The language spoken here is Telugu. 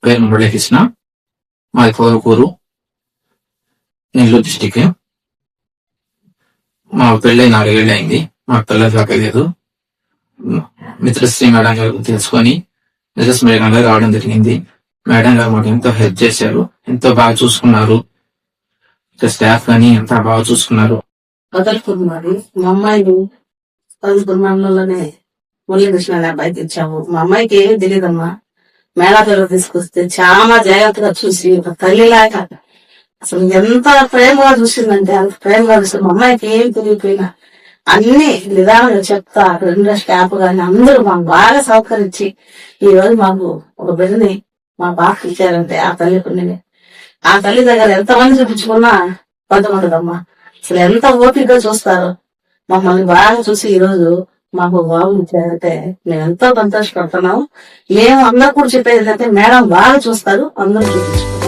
పేరు మురళీకృష్ణ, మాది కోరుకూరు, నెల్లూరు డిస్టిక్. మా పెళ్ళై 4 ఏళ్ళు అయింది. మాకు పిల్లలు కాకలేదు. మిత్రశ్రీ మేడం గారు తెలుసుకొని మిసెస్ మేడం గారు రావడం జరిగింది. మేడం గారు మాకు ఎంతో హెల్ప్ చేశారు, ఎంతో బాగా చూసుకున్నారు. స్టాఫ్ కానీ ఎంత బాగా చూసుకున్నారు. వదలుకున్నది మా అమ్మాయిని వదులుకున్నలోనే మురళీకృష్ణ అనే అబ్బాయికి ఇచ్చాము. మా అమ్మాయికి ఏమీ తెలియదమ్మా. మేళాపేరు తీసుకొస్తే చాలా జాగ్రత్తగా చూసి ఒక తల్లిలాగా అసలు ఎంత ప్రేమగా చూసిందంటే అంత ప్రేమగా చూసింది. మా అమ్మాయికి ఏం తెలియపోయినా అన్ని నిదానంగా చెప్తా. 2 స్టాఫ్ గాని అందరూ మాకు బాగా సహకరించి ఈ రోజు మాకు ఒక బిడ్డని మా బాగా ఇచ్చారంటే ఆ తల్లి పుణ్యమే. ఆ తల్లి దగ్గర ఎంతమంది చూపించుకున్నా కొంతమందిదమ్మా. అసలు ఎంత ఓపికగా చూస్తారు. మమ్మల్ని బాగా చూసి ఈ రోజు మాకు బాబు ఇచ్చారంటే మేము ఎంతో సంతోషపడుతున్నాము. మేము అందరు కూడా చెప్పేది ఏంటంటే మేడం బాగా చూస్తారు, అందరూ చూపించుకుంటారు.